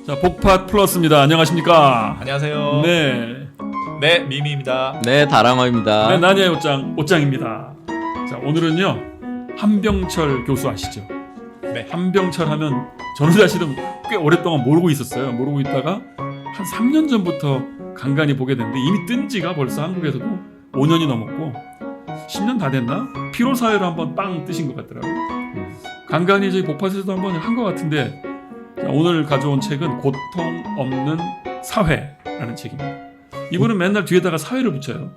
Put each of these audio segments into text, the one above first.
자, 복팟 플러스입니다. 안녕하십니까? 안녕하세요. 네. 네, 미미입니다. 네, 다랑어입니다. 네, 나니의 옷장입니다. 자, 오늘은요. 한병철 교수 아시죠? 네. 한병철 하면 저는 사실은 꽤 오랫동안 모르고 있었어요. 모르고 있다가 한 3년 전부터 간간히 보게 됐는데 이미 뜬 지가 벌써 한국에서도 5년이 넘었고 10년 다 됐나? 피로사회로 한번 빵 뜨신 것 같더라고요. 간간히 저희 복팟에서도 한번 한 것 같은데 자, 오늘 가져온 책은 고통 없는 사회라는 책입니다. 이분은 맨날 뒤에다가 사회를 붙여요.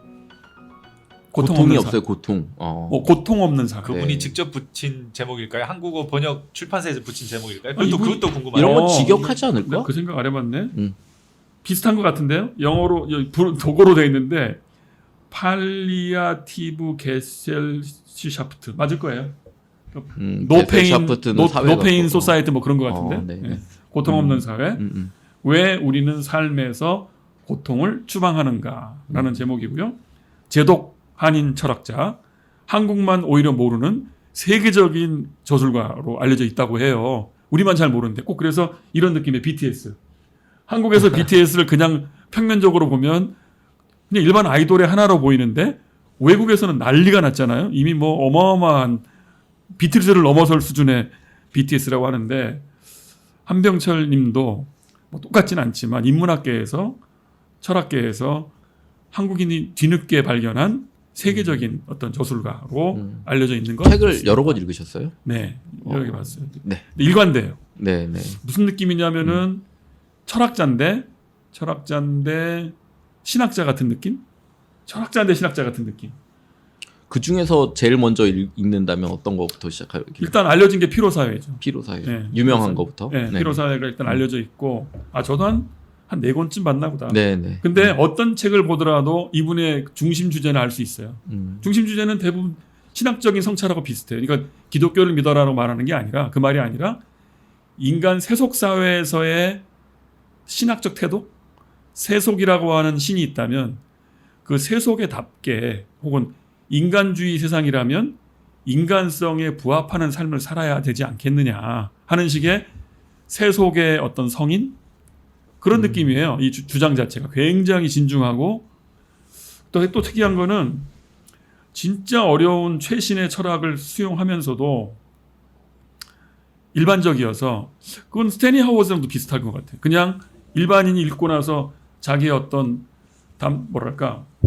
고통이 없어요, 고통. 고통 없는 사회. 그분이 네. 직접 붙인 제목일까요? 한국어 번역 출판사에서 붙인 제목일까요? 아니, 그것도 궁금하네요. 이런 건 어, 직역하지 않을까? 그 생각 안 해봤네. 비슷한 것 같은데요. 영어로 독어로 돼 있는데 팔리아티브 게셀시샤프트 맞을 거예요. 노페인 소사이티 뭐 그런 것 같은데. 네. 네. 고통 없는 사회. 왜 우리는 삶에서 고통을 추방하는가라는 제목이고요. 제독 한인 철학자, 한국만 오히려 모르는 세계적인 저술가로 알려져 있다고 해요. 우리만 잘 모르는데 꼭 그래서 이런 느낌의 BTS. 한국에서 BTS를 그냥 평면적으로 보면 그냥 일반 아이돌의 하나로 보이는데 외국에서는 난리가 났잖아요. 이미 뭐 어마어마한 비틀즈를 넘어설 수준의 BTS라고 하는데 한병철 님도 뭐 똑같진 않지만 인문학계에서 철학계에서 한국인이 뒤늦게 발견한 세계적인 어떤 저술가로 알려져 있는 것 책을 같습니다. 여러 권 읽으셨어요? 네, 여러 개 봤어요. 네. 일관돼요. 네, 네. 무슨 느낌이냐면은 철학자인데 신학자 같은 느낌? 철학자인데 신학자 같은 느낌. 그 중에서 제일 먼저 읽는다면 어떤 거부터 시작할까요? 일단 알려진 게 피로사회죠. 피로사회. 네, 유명한 피로사회. 거부터. 네, 피로사회가 일단 알려져 있고, 저도 한 4권쯤 봤나 보다. 네, 네. 근데 어떤 책을 보더라도 이분의 중심 주제는 알 수 있어요. 중심 주제는 대부분 신학적인 성찰하고 비슷해요. 그러니까 기독교를 믿어라라고 말하는 게 아니라 그 말이 아니라 인간 세속 사회에서의 신학적 태도, 세속이라고 하는 신이 있다면 그 세속에 답게 혹은 인간주의 세상이라면 인간성에 부합하는 삶을 살아야 되지 않겠느냐 하는 식의 세속의 어떤 성인 그런 느낌이에요. 이 주장 자체가 굉장히 진중하고 또 특이한 거는 진짜 어려운 최신의 철학을 수용하면서도 일반적이어서 그건 스테니 하워즈랑도 비슷할 것 같아요. 그냥 일반인이 읽고 나서 자기의 어떤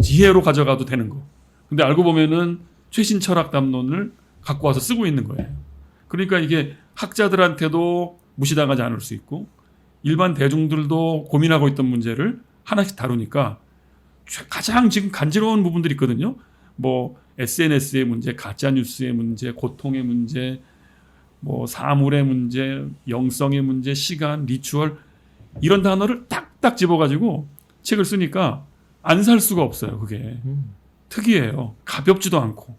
지혜로 가져가도 되는 거. 근데 알고 보면은 최신 철학 담론을 갖고 와서 쓰고 있는 거예요. 그러니까 이게 학자들한테도 무시당하지 않을 수 있고 일반 대중들도 고민하고 있던 문제를 하나씩 다루니까 가장 지금 간지러운 부분들이 있거든요. 뭐 SNS의 문제, 가짜 뉴스의 문제, 고통의 문제, 뭐 사물의 문제, 영성의 문제, 시간, 리추얼 이런 단어를 딱딱 집어가지고 책을 쓰니까 안 살 수가 없어요. 그게 특이해요. 가볍지도 않고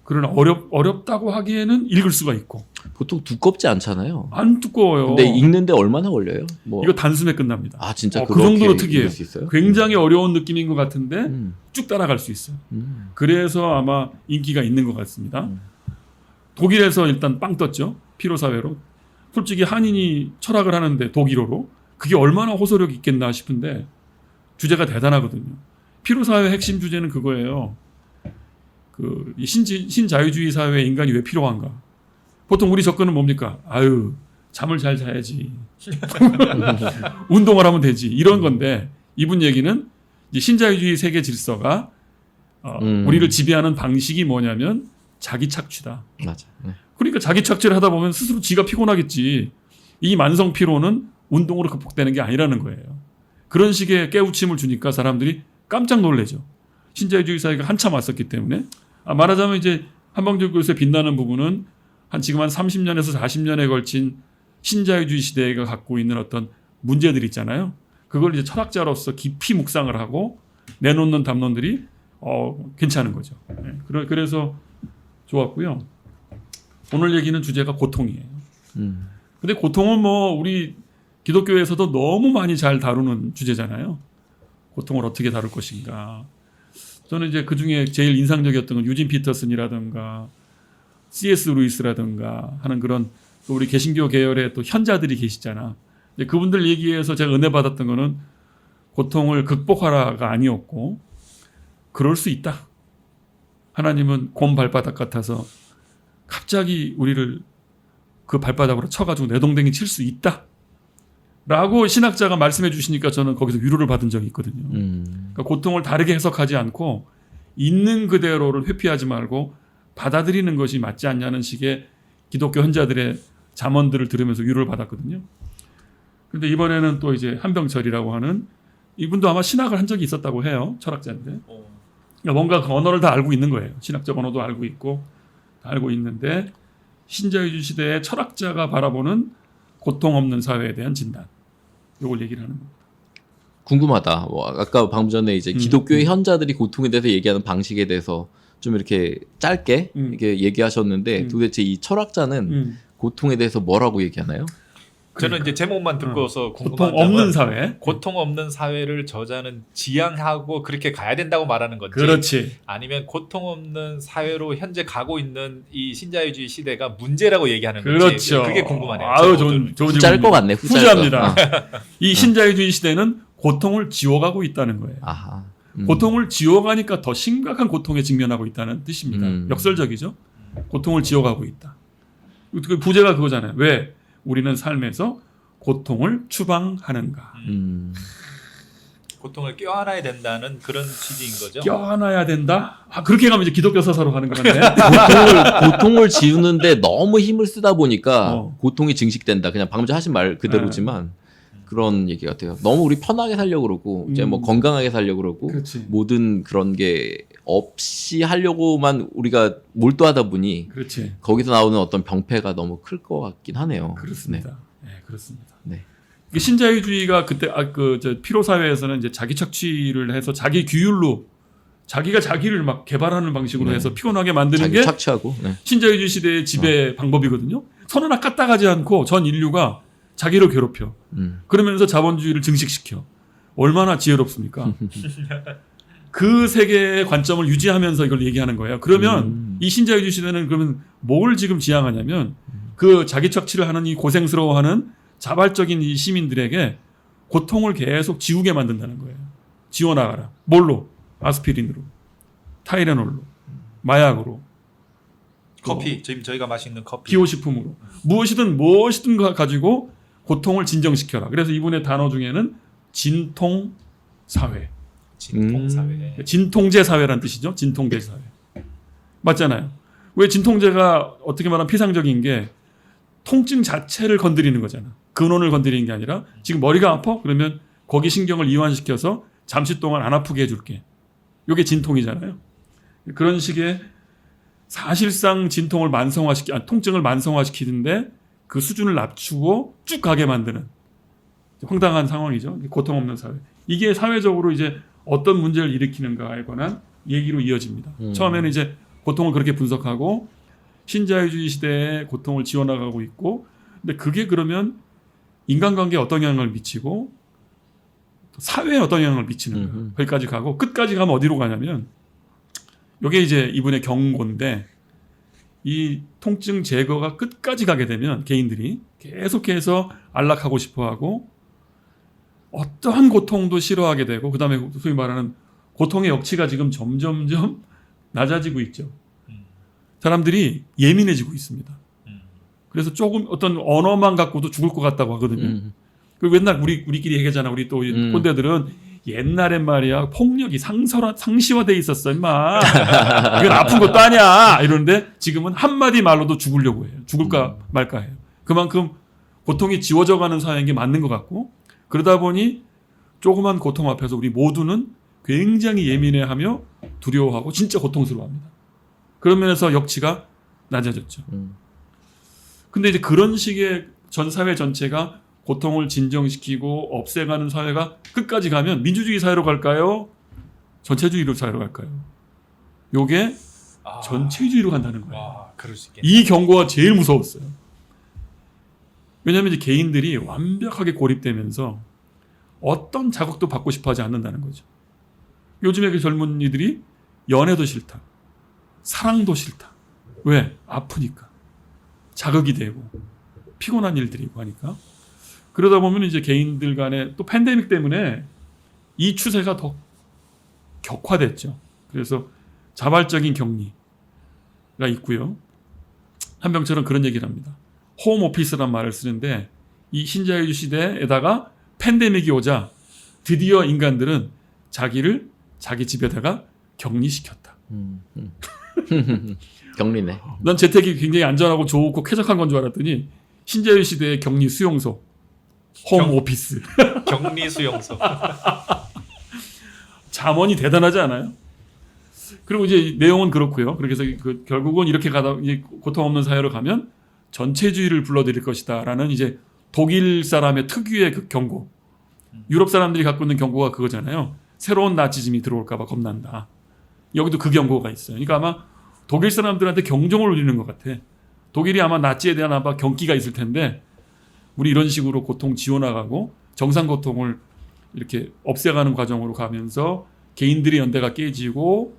그러나 어렵다고 하기에는 읽을 수가 있고 보통 두껍지 않잖아요. 안 두꺼워요. 근데 읽는데 얼마나 걸려요? 뭐. 이거 단숨에 끝납니다. 진짜 그 정도로 특이해요. 수 있어요? 굉장히 어려운 느낌인 것 같은데 쭉 따라갈 수 있어요. 그래서 아마 인기가 있는 것 같습니다. 독일에서 일단 빵 떴죠. 피로사회로. 솔직히 한인이 철학을 하는데 독일어로 그게 얼마나 호소력이 있겠나 싶은데 주제가 대단하거든요. 피로사회의 핵심 주제는 그거예요. 그 신자유주의 사회에 인간이 왜 필요한가? 보통 우리 접근은 뭡니까? 잠을 잘 자야지. 운동을 하면 되지. 이런 건데 이분 얘기는 이제 신자유주의 세계 질서가 우리를 지배하는 방식이 뭐냐면 자기 착취다. 맞아. 네. 그러니까 자기 착취를 하다 보면 스스로 지가 피곤하겠지. 이 만성 피로는 운동으로 극복되는 게 아니라는 거예요. 그런 식의 깨우침을 주니까 사람들이 깜짝 놀라죠. 신자유주의 사회가 한참 왔었기 때문에 말하자면 이제 한방철 교수의 빛나는 부분은 지금 한 30년에서 40년에 걸친 신자유주의 시대가 갖고 있는 어떤 문제들 있잖아요. 그걸 이제 철학자로서 깊이 묵상을 하고 내놓는 담론들이 괜찮은 거죠. 네. 그래서 좋았고요. 오늘 얘기는 주제가 고통이에요. 근데 고통은 뭐 우리 기독교에서도 너무 많이 잘 다루는 주제잖아요. 고통을 어떻게 다룰 것인가. 저는 이제 그 중에 제일 인상적이었던 건 유진 피터슨이라든가 C.S. 루이스라든가 하는 그런 또 우리 개신교 계열의 또 현자들이 계시잖아. 이제 그분들 얘기에서 제가 은혜 받았던 거는 고통을 극복하라가 아니었고 그럴 수 있다. 하나님은 곰 발바닥 같아서 갑자기 우리를 그 발바닥으로 쳐가지고 내동댕이 칠 수 있다. 라고 신학자가 말씀해 주시니까 저는 거기서 위로를 받은 적이 있거든요. 그러니까 고통을 다르게 해석하지 않고 있는 그대로를 회피하지 말고 받아들이는 것이 맞지 않냐는 식의 기독교 현자들의 잠언들을 들으면서 위로를 받았거든요. 그런데 이번에는 또 이제 한병철이라고 하는 이분도 아마 신학을 한 적이 있었다고 해요. 철학자인데. 그러니까 뭔가 그 언어를 다 알고 있는 거예요. 신학적 언어도 알고 있고 다 알고 있는데 신자유주의 시대의 철학자가 바라보는 고통 없는 사회에 대한 진단. 이걸 얘기를 하는 겁니다. 궁금하다. 뭐 아까 방금 전에 이제 기독교의 현자들이 고통에 대해서 얘기하는 방식에 대해서 좀 이렇게 짧게 이렇게 얘기하셨는데 도대체 이 철학자는 고통에 대해서 뭐라고 얘기하나요? 저는 이제 제목만 듣고서 궁금한 고통 없는 점은 사회. 고통 없는 사회를 저자는 지향하고 그렇게 가야 된다고 말하는 건지 그렇지. 아니면 고통 없는 사회로 현재 가고 있는 이 신자유주의 시대가 문제라고 얘기하는 건지 그렇죠. 그게 궁금하네요. 아유, 제목은. 좋은 후자일 것 같네. 후자입니다. 이 신자유주의 시대는 고통을 지워가고 있다는 거예요. 아하. 고통을 지워가니까 더 심각한 고통에 직면하고 있다는 뜻입니다. 역설적이죠. 고통을 지워가고 있다. 그 부제가 그거잖아요. 왜 우리는 삶에서 고통을 추방하는가. 고통을 껴안아야 된다는 그런 취지인 거죠. 껴안아야 된다? 아, 그렇게 가면 이제 기독교 서사로 가는 것 같네. 고통을 지우는데 너무 힘을 쓰다 보니까 고통이 증식된다. 그냥 방금 전에 하신 말 그대로지만 그런 얘기 같아요. 너무 우리 편하게 살려고 그러고 이제 뭐 건강하게 살려고 그러고 그렇지. 모든 그런 게 없이 하려고만 우리가 몰두하다 보니 그렇지. 거기서 나오는 어떤 병폐가 너무 클 것 같긴 하네요. 그렇습니다. 네, 그렇습니다. 네. 이게 신자유주의가 그때 피로 사회에서는 이제 자기 착취를 해서 자기 규율로 자기가 자기를 막 개발하는 방식으로 네. 해서 피곤하게 만드는 자기 게 착취하고. 네. 신자유주의 시대의 지배 방법이거든요. 선을 까딱하지 않고 전 인류가 자기를 괴롭혀. 그러면서 자본주의를 증식시켜. 얼마나 지혜롭습니까? 그 세계의 관점을 유지하면서 이걸 얘기하는 거예요. 그러면 이 신자유주의 시대는 그러면 뭘 지금 지향하냐면 그 자기 착취를 하는 이 고생스러워하는 자발적인 이 시민들에게 고통을 계속 지우게 만든다는 거예요. 지워나가라. 뭘로? 아스피린으로, 타이레놀로, 마약으로, 커피, 지금 저희가 마시는 커피. 기호식품으로 무엇이든 가지고 고통을 진정시켜라. 그래서 이분의 단어 중에는 진통 사회, 진통사회. 진통제 사회란 뜻이죠. 진통제 사회 맞잖아요. 왜 진통제가 어떻게 말하면 피상적인 게 통증 자체를 건드리는 거잖아. 근원을 건드리는 게 아니라 지금 머리가 아파? 그러면 거기 신경을 이완시켜서 잠시 동안 안 아프게 해줄게. 이게 진통이잖아요. 그런 식의 사실상 진통을 통증을 만성화시키는데 그 수준을 낮추고 쭉 가게 만드는 황당한 상황이죠. 고통 없는 사회. 이게 사회적으로 이제 어떤 문제를 일으키는가에 관한 얘기로 이어집니다. 처음에는 이제 고통을 그렇게 분석하고 신자유주의 시대에 고통을 지워나가고 있고, 근데 그게 그러면 인간관계에 어떤 영향을 미치고 사회에 어떤 영향을 미치는가 거기까지 가고 끝까지 가면 어디로 가냐면 이게 이제 이분의 경고인데 이 통증 제거가 끝까지 가게 되면 개인들이 계속해서 안락하고 싶어하고 어떠한 고통도 싫어하게 되고 그다음에 소위 말하는 고통의 역치가 지금 점점점 낮아지고 있죠. 사람들이 예민해지고 있습니다. 그래서 조금 어떤 언어만 갖고도 죽을 것 같다고 하거든요. 그 맨날 우리끼리 얘기하잖아. 우리 또 꼰대들은 옛날엔 말이야 폭력이 상시화돼 있었어 임마. 이건 아픈 것도 아니야 이러는데 지금은 한마디 말로도 죽으려고 해요. 죽을까 말까 해요. 그만큼 고통이 지워져가는 사회인 게 맞는 것 같고 그러다 보니 조그만 고통 앞에서 우리 모두는 굉장히 예민해하며 두려워하고 진짜 고통스러워합니다. 그런 면에서 역치가 낮아졌죠. 근데 이제 그런 식의 전 사회 전체가 고통을 진정시키고 없애가는 사회가 끝까지 가면 민주주의 사회로 갈까요? 전체주의로 사회로 갈까요? 요게 전체주의로 간다는 거예요. 그럴 수 있겠네. 이 경고가 제일 무서웠어요. 왜냐하면 이제 개인들이 완벽하게 고립되면서 어떤 자극도 받고 싶어 하지 않는다는 거죠. 요즘에 그 젊은이들이 연애도 싫다. 사랑도 싫다. 왜? 아프니까. 자극이 되고 피곤한 일들이고 하니까. 그러다 보면 이제 개인들 간에 또 팬데믹 때문에 이 추세가 더 격화됐죠. 그래서 자발적인 격리가 있고요. 한병철은 그런 얘기를 합니다. 홈 오피스란 말을 쓰는데 이 신자유주의 시대에다가 팬데믹이 오자 드디어 인간들은 자기를 자기 집에다가 격리시켰다. 격리네. 난 재택이 굉장히 안전하고 좋고 쾌적한 건 줄 알았더니 신자유주의 시대의 격리 수용소, 홈 오피스. 격리 수용소. 잠원이 대단하지 않아요? 그리고 이제 내용은 그렇고요. 그래서 결국은 이렇게 가다 이제 고통 없는 사회로 가면 전체주의를 불러들일 것이다라는 이제 독일 사람의 특유의 그 경고. 유럽 사람들이 갖고 있는 경고가 그거잖아요. 새로운 나치즘이 들어올까봐 겁난다. 여기도 그 경고가 있어요. 그러니까 아마 독일 사람들한테 경종을 울리는 것 같아. 독일이 아마 나치에 대한 아마 경기가 있을 텐데 우리 이런 식으로 고통 지워나가고 정상 고통을 이렇게 없애가는 과정으로 가면서 개인들의 연대가 깨지고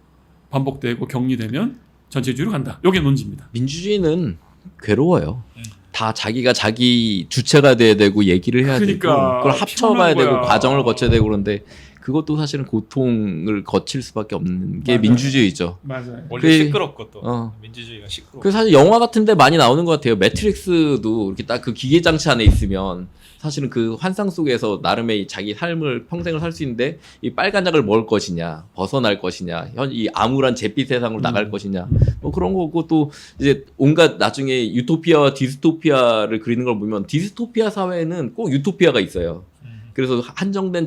반복되고 격리되면 전체주의로 간다. 이게 논지입니다. 민주주의는 괴로워요. 다 자기가 자기 주체가 돼야 되고 얘기를 해야 그러니까 되고 그걸 합쳐가야 되고 거야. 과정을 거쳐야 되고 그런데 그것도 사실은 고통을 거칠 수밖에 없는 게 맞아요. 민주주의죠. 맞아요. 원래 그- 시끄럽고 또 어. 민주주의가 시끄럽고. 그 사실 영화 같은데 많이 나오는 것 같아요. 매트릭스도 이렇게 딱 그 기계 장치 안에 있으면 사실은 그 환상 속에서 나름의 자기 삶을 평생을 살 수 있는데 이 빨간 약을 먹을 것이냐, 벗어날 것이냐, 이 암울한 잿빛 세상으로 나갈 것이냐, 뭐 그런 거고 또 이제 온갖 나중에 유토피아와 디스토피아를 그리는 걸 보면 디스토피아 사회에는 꼭 유토피아가 있어요. 그래서 한정된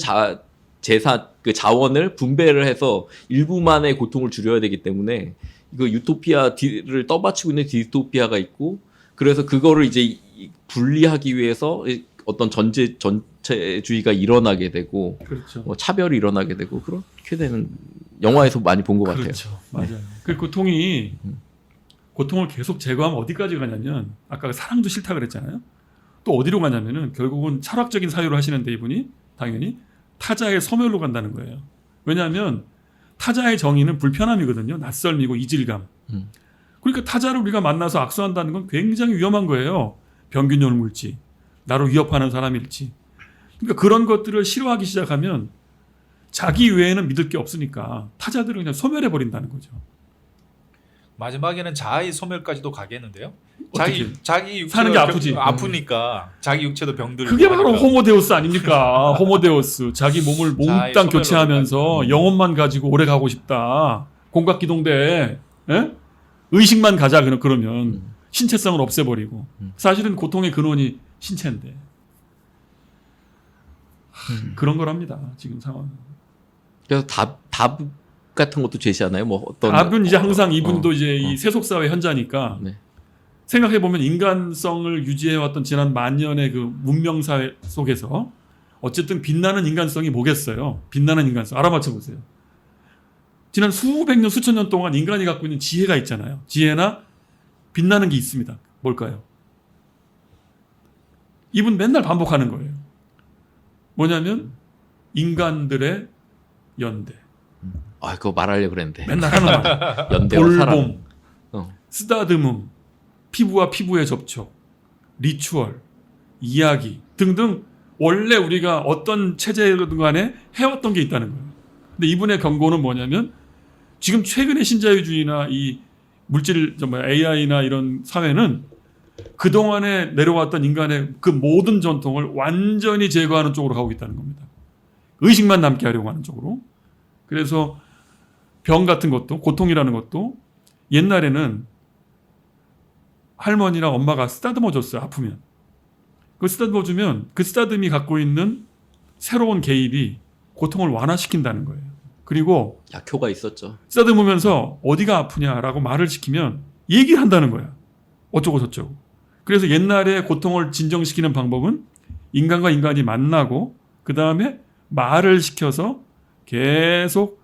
그 자원을 분배를 해서 일부만의 고통을 줄여야 되기 때문에 이거 유토피아를 떠받치고 있는 디스토피아가 있고 그래서 그거를 이제 분리하기 위해서 어떤 전체주의가 일어나게 되고 그렇죠. 뭐 차별이 일어나게 되고 그렇게 되는 영화에서 많이 본 것 같아요. 그렇죠. 맞아요. 그 고통이 고통을 계속 제거하면 어디까지 가냐면 아까 사랑도 싫다 그랬잖아요. 또 어디로 가냐면은 결국은 철학적인 사유를 하시는데 이분이 당연히 타자의 소멸로 간다는 거예요. 왜냐하면 타자의 정의는 불편함이거든요. 낯설미고 이질감. 그러니까 타자를 우리가 만나서 악수한다는 건 굉장히 위험한 거예요. 병균열물지, 나를 위협하는 사람일지. 그러니까 그런 것들을 싫어하기 시작하면 자기 외에는 믿을 게 없으니까 타자들을 그냥 소멸해 버린다는 거죠. 마지막에는 자아의 소멸까지도 가겠는데요. 어떻게? 자기 육체가 사는 게 아프지. 아프니까 자기 육체도 병들고. 그게 바로 하니까. 호모데우스 아닙니까? 호모데우스. 자기 몸을 자아의 몽땅 소멸로 교체하면서 영혼만 가지고 오래 가고 싶다. 공각기동대. 예? 의식만 가자 그러면 신체성을 없애버리고. 사실은 고통의 근원이 신체인데. 그런 거랍니다. 지금 상황은. 그래서 답 같은 것도 제시하나요? 뭐 어떤 답은 이제 항상 이분도 이제 어. 이 세속사회 현자니까 네. 생각해 보면 인간성을 유지해왔던 지난 만년의 그 문명사회 속에서 어쨌든 빛나는 인간성이 뭐겠어요? 빛나는 인간성 알아맞혀 보세요. 지난 수백 년 수천 년 동안 인간이 갖고 있는 지혜가 있잖아요. 지혜나 빛나는 게 있습니다. 뭘까요? 이분 맨날 반복하는 거예요. 뭐냐면 인간들의 연대. 아 그거 말하려고 그랬는데 맨날 하는 말. 연대와 사랑. 돌봄, 어. 쓰다듬음, 피부와 피부의 접촉, 리추얼, 이야기 등등 원래 우리가 어떤 체제든 간에 해왔던 게 있다는 거예요. 근데 이분의 경고는 뭐냐면 지금 최근의 신자유주의나 이 물질, AI나 이런 사회는 그동안에 내려왔던 인간의 그 모든 전통을 완전히 제거하는 쪽으로 가고 있다는 겁니다. 의식만 남게 하려고 하는 쪽으로. 그래서 병 같은 것도 고통이라는 것도 옛날에는 할머니나 엄마가 쓰다듬어 줬어요. 아프면. 그 쓰다듬어 주면 그 쓰다듬이 갖고 있는 새로운 개입이 고통을 완화시킨다는 거예요. 그리고 약효가 있었죠. 쓰다듬으면서 어디가 아프냐라고 말을 시키면 얘기를 한다는 거야. 어쩌고 저쩌고. 그래서 옛날에 고통을 진정시키는 방법은 인간과 인간이 만나고 그 다음에 말을 시켜서 계속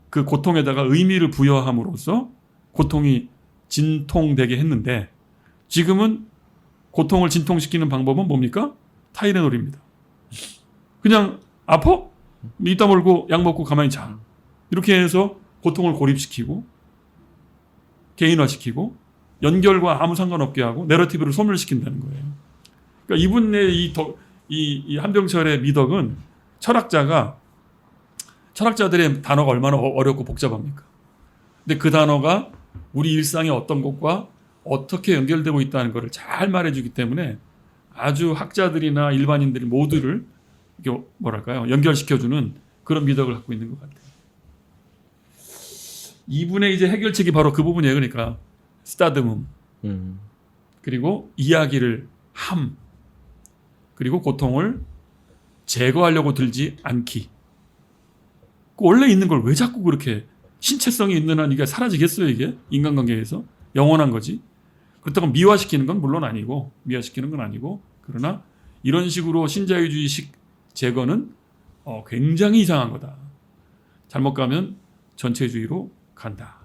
그 고통에다가 의미를 부여함으로써 고통이 진통되게 했는데 지금은 고통을 진통시키는 방법은 뭡니까? 타이레놀입니다. 그냥 아파? 이따 몰고 약 먹고 가만히 자. 이렇게 해서 고통을 고립시키고 개인화시키고 연결과 아무 상관없게 하고 내러티브를 소멸시킨다는 거예요. 그러니까 이분의 이 한병철의 미덕은 철학자들의 단어가 얼마나 어렵고 복잡합니까? 근데 그 단어가 우리 일상의 어떤 것과 어떻게 연결되고 있다는 것을 잘 말해주기 때문에 아주 학자들이나 일반인들이 모두를 이렇게 뭐랄까요 연결시켜주는 그런 미덕을 갖고 있는 것 같아요. 이분의 이제 해결책이 바로 그 부분이에요. 그러니까 쓰다듬음, 그리고 이야기를 함, 그리고 고통을 제거하려고 들지 않기. 원래 있는 걸 왜 자꾸 그렇게 신체성이 있는 한 이게 사라지겠어요? 이게 인간관계에서 영원한 거지. 그렇다고 미화시키는 건 물론 아니고 그러나 이런 식으로 신자유주의식 제거는 굉장히 이상한 거다. 잘못 가면 전체주의로 간다.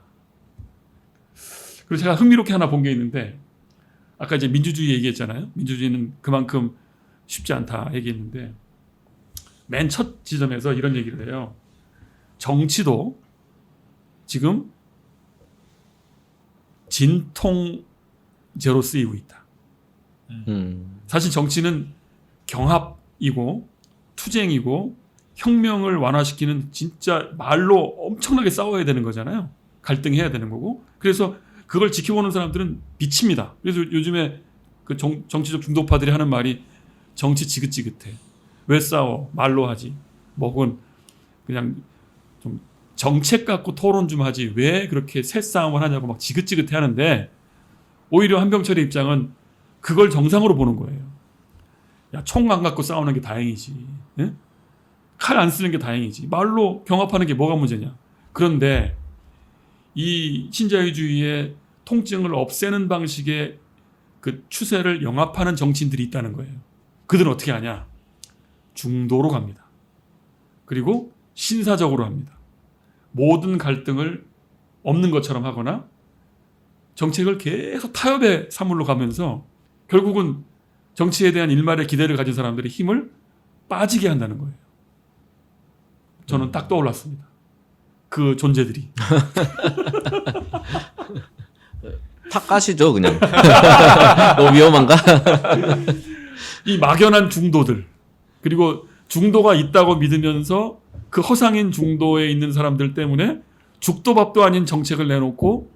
그리고 제가 흥미롭게 하나 본 게 있는데 아까 이제 민주주의 얘기했잖아요. 민주주의는 그만큼 쉽지 않다 얘기했는데 맨 첫 지점에서 이런 얘기를 해요. 정치도 지금 진통제로 쓰이고 있다. 사실 정치는 경합이고 투쟁이고 혁명을 완화시키는 진짜 말로 엄청나게 싸워야 되는 거잖아요. 갈등해야 되는 거고. 그래서 그걸 지켜보는 사람들은 미칩니다. 그래서 요즘에 그 정치적 중도파들이 하는 말이 정치 지긋지긋해. 왜 싸워? 말로 하지. 뭐 혹은 그냥 좀 정책 갖고 토론 좀 하지. 왜 그렇게 새싸움을 하냐고 막 지긋지긋해 하는데 오히려 한병철의 입장은 그걸 정상으로 보는 거예요. 야, 총 안 갖고 싸우는 게 다행이지. 예? 칼 안 쓰는 게 다행이지. 말로 경합하는 게 뭐가 문제냐. 그런데 이 신자유주의의 통증을 없애는 방식의 그 추세를 영합하는 정치인들이 있다는 거예요. 그들은 어떻게 하냐. 중도로 갑니다. 그리고 신사적으로 합니다. 모든 갈등을 없는 것처럼 하거나 정책을 계속 타협의 사물로 가면서 결국은 정치에 대한 일말의 기대를 가진 사람들의 힘을 빠지게 한다는 거예요. 저는 딱 떠올랐습니다. 그 존재들이. 탁 까시죠 그냥. 너무 위험한가? 이 막연한 중도들 그리고 중도가 있다고 믿으면서 그 허상인 중도에 있는 사람들 때문에 죽도 밥도 아닌 정책을 내놓고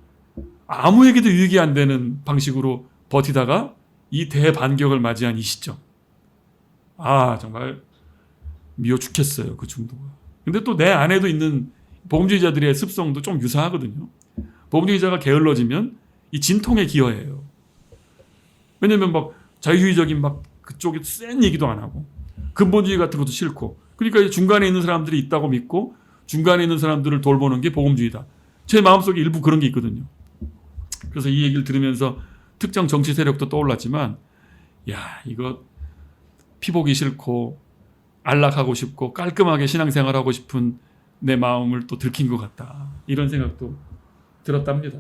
아무에게도 유익이 안 되는 방식으로 버티다가 이 대반격을 맞이한 이 시점. 아 정말 미워 죽겠어요. 그 중도가. 근데 또 내 안에도 있는 보험주의자들의 습성도 좀 유사하거든요. 보험주의자가 게을러지면 이 진통에 기여해요. 왜냐면 막 자유주의적인 막 그쪽에 센 얘기도 안 하고 근본주의 같은 것도 싫고 그러니까 중간에 있는 사람들이 있다고 믿고 중간에 있는 사람들을 돌보는 게 보험주의다. 제 마음속에 일부 그런 게 있거든요. 그래서 이 얘기를 들으면서 특정 정치 세력도 떠올랐지만 야 이거 피보기 싫고 안락하고 싶고 깔끔하게 신앙생활하고 싶은 내 마음을 또 들킨 것 같다. 이런 생각도 들었답니다.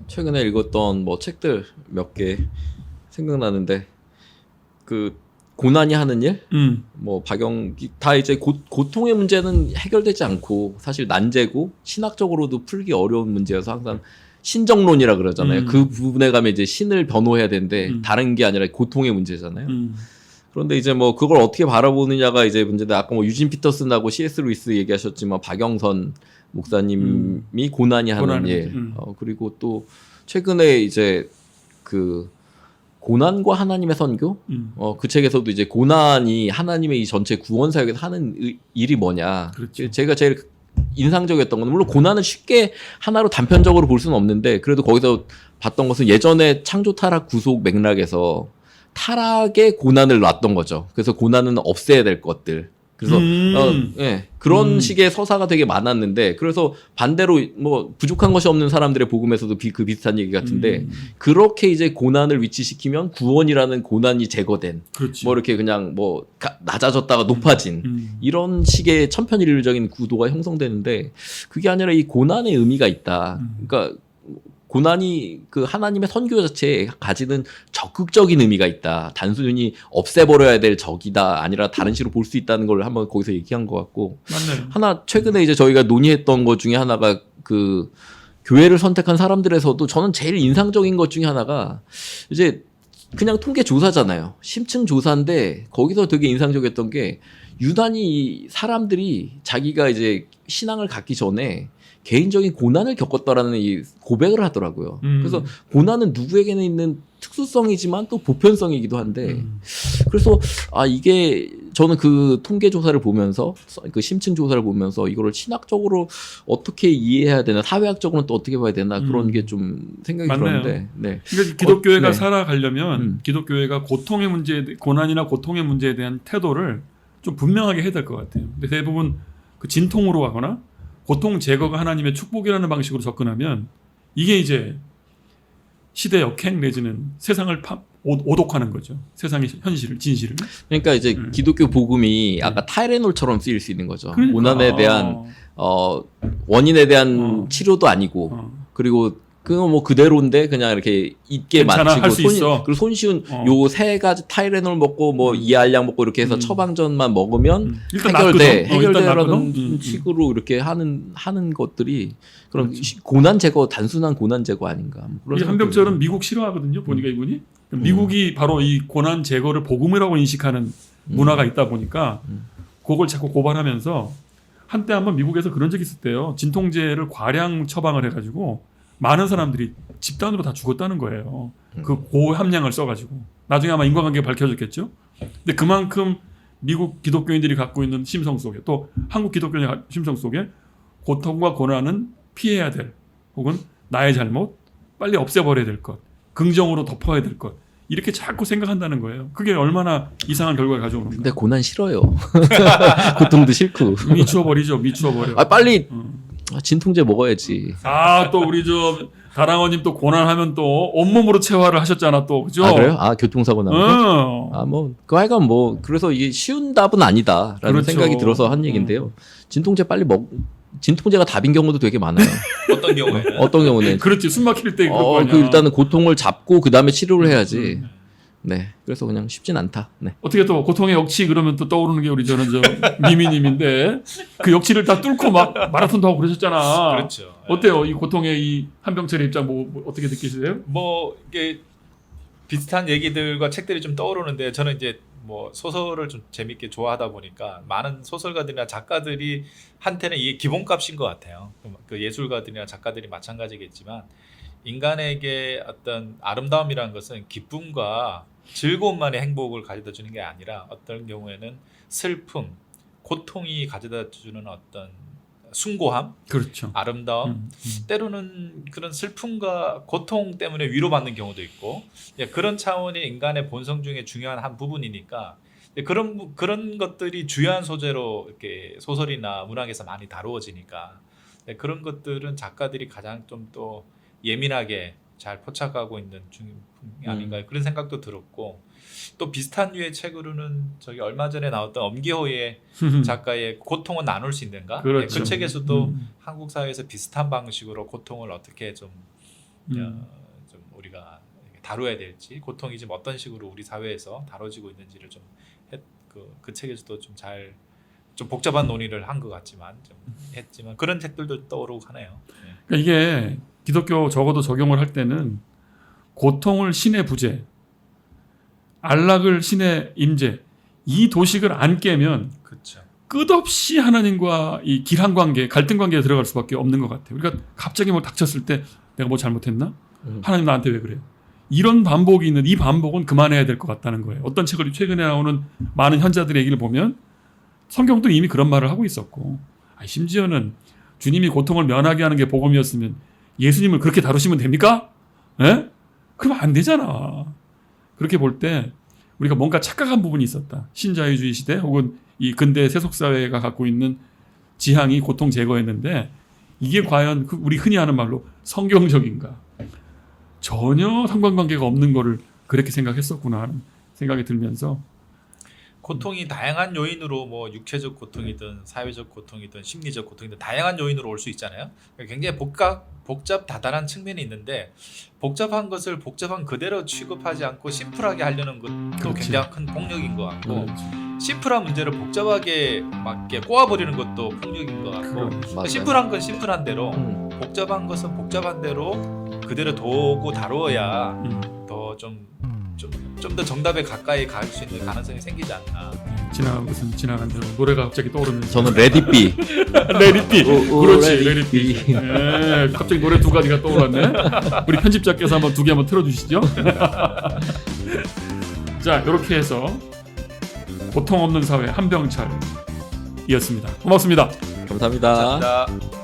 최근에 읽었던 뭐 책들 몇 개 생각나는데 그 고난이 하는 일, 뭐 박영기 다 이제 고통의 문제는 해결되지 않고 사실 난제고 신학적으로도 풀기 어려운 문제여서 항상 신정론이라 그러잖아요. 그 부분에 가면 이제 신을 변호해야 되는데 다른 게 아니라 고통의 문제잖아요. 그런데 이제 뭐 그걸 어떻게 바라보느냐가 이제 문제인데 아까 뭐 유진 피터슨하고 C.S. 루이스 얘기하셨지만 박영선 목사님이 고난이 하는 일, 그리고 또 최근에 이제 그 고난과 하나님의 선교, 그 책에서도 이제 고난이 하나님의 이 전체 구원 사역에서 하는 일이 뭐냐. 그렇죠. 제가 제일 인상적이었던 건 물론 고난을 쉽게 하나로 단편적으로 볼 수는 없는데 그래도 거기서 봤던 것은 예전에 창조 타락 구속 맥락에서 타락의 고난을 놨던 거죠. 그래서 고난은 없애야 될 것들. 그래서 예, 그런 식의 서사가 되게 많았는데 그래서 반대로 뭐 부족한 것이 없는 사람들의 복음에서도 그 비슷한 얘기 같은데 그렇게 이제 고난을 위치시키면 구원이라는 고난이 제거된 그렇지. 뭐 이렇게 그냥 뭐 낮아졌다가 높아진 이런 식의 천편일률적인 구도가 형성되는데 그게 아니라 이 고난의 의미가 있다. 그러니까 고난이 그 하나님의 선교 자체에 가지는 적극적인 의미가 있다. 단순히 없애버려야 될 적이다. 아니라 다른 식으로 볼 수 있다는 걸 한번 거기서 얘기한 것 같고. 맞네요. 하나 최근에 이제 저희가 논의했던 것 중에 하나가 그 교회를 선택한 사람들에서도 저는 제일 인상적인 것 중에 하나가 이제 그냥 통계 조사잖아요. 심층 조사인데 거기서 되게 인상적이었던 게 유난히 사람들이 자기가 이제 신앙을 갖기 전에 개인적인 고난을 겪었다라는 이 고백을 하더라고요. 그래서 고난은 누구에게는 있는 특수성이지만 또 보편성이기도 한데 그래서 이게 저는 그 통계 조사를 보면서 그 심층 조사를 보면서 이거를 신학적으로 어떻게 이해해야 되나 사회학적으로는 또 어떻게 봐야 되나 그런 게 좀 생각이 맞네요. 들었는데 네. 그러니까 기독교회가 네. 살아가려면 기독교회가 고통의 문제, 고난이나 고통의 문제에 대한 태도를 좀 분명하게 해야 될 것 같아요. 근데 대부분 그 진통으로 가거나 고통 제거가 하나님의 축복이라는 방식으로 접근하면 이게 이제 시대 역행 내지는 세상을 오독하는 거죠. 세상의 현실을, 진실을. 그러니까 이제 기독교 복음이 아까 타이레놀처럼 쓰일 수 있는 거죠. 그러니까. 고난에 대한 원인에 대한 치료도 아니고 그리고 그건 뭐 그대로인데 그냥 이렇게 있게 괜찮아, 할 수 있어. 그리고 손쉬운 요 세 가지 타이레놀 먹고 뭐 이알약 먹고 이렇게 해서 처방전만 먹으면 일단 해결되라는 식으로 이렇게 하는 것들이 그런 고난 제거 단순한 고난 제거 아닌가. 뭐 그런 이 한병철은 미국 싫어하거든요. 보니까 이분이 미국이 바로 이 고난 제거를 복음이라고 인식하는 문화가 있다 보니까 그걸 자꾸 고발하면서 한때 한번 미국에서 그런 적이 있었대요. 진통제를 과량 처방을 해가지고 많은 사람들이 집단으로 다 죽었다는 거예요. 그 고함량을 써가지고. 나중에 아마 인과관계가 밝혀졌겠죠. 근데 그만큼 미국 기독교인들이 갖고 있는 심성 속에 또 한국 기독교인의 심성 속에 고통과 고난은 피해야 될 혹은 나의 잘못 빨리 없애버려야 될 것 긍정으로 덮어야 될 것 이렇게 자꾸 생각한다는 거예요. 그게 얼마나 이상한 결과를 가져오는가. 근데 고난 싫어요. 고통도 싫고. 미추어버리죠. 미추어버려. 빨리 진통제 먹어야지. 또 우리 저 다랑어님 또 고난하면 또 온몸으로 체화를 하셨잖아 또 그죠? 그래요? 교통사고 나서? 뭐 그 하여간 뭐 그래서 이게 쉬운 답은 아니다라는 그렇죠. 생각이 들어서 한 얘기인데요. 진통제 빨리 진통제가 답인 경우도 되게 많아요. 어떤 경우는 그렇지 숨 막힐 때 그럴 거 아니야. 일단은 고통을 잡고 그 다음에 치료를 해야지. 네, 그래서 그냥 쉽진 않다. 네. 어떻게 또 고통의 역치 그러면 또 떠오르는 게 우리 저 미미님인데 그 역치를 다 뚫고 막 마라톤도 하고 그러셨잖아. 그렇죠. 어때요? 이 고통의 이 한병철의 입장 뭐 어떻게 느끼세요? 뭐 이게 비슷한 얘기들과 책들이 좀 떠오르는데 저는 이제 뭐 소설을 좀 재밌게 좋아하다 보니까 많은 소설가들이나 작가들이 한테는 이게 기본값인 것 같아요. 그 예술가들이나 작가들이 마찬가지겠지만 인간에게 어떤 아름다움이라는 것은 기쁨과 즐거움만의 행복을 가져다 주는 게 아니라 어떤 경우에는 슬픔, 고통이 가져다 주는 어떤 숭고함, 그렇죠. 아름다움, 때로는 그런 슬픔과 고통 때문에 위로받는 경우도 있고 그런 차원이 인간의 본성 중에 중요한 한 부분이니까 그런 것들이 주요한 소재로 이렇게 소설이나 문학에서 많이 다루어지니까 그런 것들은 작가들이 가장 좀 또 예민하게 잘 포착하고 있는 중이 아닌가 그런 생각도 들었고 또 비슷한 류의 책으로는 저기 얼마 전에 나왔던 엄기호의 작가의 고통은 나눌 수 있는가? 그렇죠. 그 책에서도 한국 사회에서 비슷한 방식으로 고통을 어떻게 좀 우리가 다뤄야 될지 고통이 지금 어떤 식으로 우리 사회에서 다뤄지고 있는지를 좀 그 책에서도 좀 복잡한 논의를 한 것 같지만 좀 했지만 그런 책들도 떠오르고 하네요. 그러니까 이게 기독교 적어도 적용을 할 때는 고통을 신의 부재, 안락을 신의 임재 이 도식을 안 깨면 그렇죠. 끝없이 하나님과 이 길한 관계, 갈등 관계에 들어갈 수밖에 없는 것 같아요. 그러니까 갑자기 뭐 닥쳤을 때 내가 뭐 잘못했나? 하나님 나한테 왜 그래요? 이런 반복이 있는 이 반복은 그만해야 될 것 같다는 거예요. 어떤 책을 최근에 나오는 많은 현자들의 얘기를 보면 성경도 이미 그런 말을 하고 있었고 심지어는 주님이 고통을 면하게 하는 게 복음이었으면 예수님을 그렇게 다루시면 됩니까? 예? 그러면 안 되잖아. 그렇게 볼 때 우리가 뭔가 착각한 부분이 있었다. 신자유주의 시대 혹은 이 근대 세속사회가 갖고 있는 지향이 고통 제거였는데 이게 과연 우리 흔히 하는 말로 성경적인가? 전혀 상관관계가 없는 거를 그렇게 생각했었구나 하는 생각이 들면서 고통이 다양한 요인으로 뭐 육체적 고통이든 사회적 고통이든 심리적 고통이든 다양한 요인으로 올 수 있잖아요. 굉장히 복잡 다단한 측면이 있는데 복잡한 것을 복잡한 그대로 취급하지 않고 심플하게 하려는 것도 그렇지. 굉장히 큰 폭력인 것 같고 심플한 문제를 복잡하게 막 이렇게 꼬아버리는 것도 폭력인 것 같고 심플한 건 심플한 대로 복잡한 것은 복잡한 대로 그대로 두고 다루어야 더 좀 좀 더 정답에 가까이 갈 수 있는 가능성이 생기지 않나. 지나간 것은 지나간 대로 노래가 갑자기 떠오르면서 저는 레디비. 레디비 그렇지 let it 레디비 be. 예, 갑자기 노래 두 가지가 떠올랐네. 우리 편집자께서 한번 두 개 한번 틀어주시죠. 자 이렇게 해서 고통 없는 사회 한병철이었습니다. 고맙습니다. 감사합니다. 감사합니다.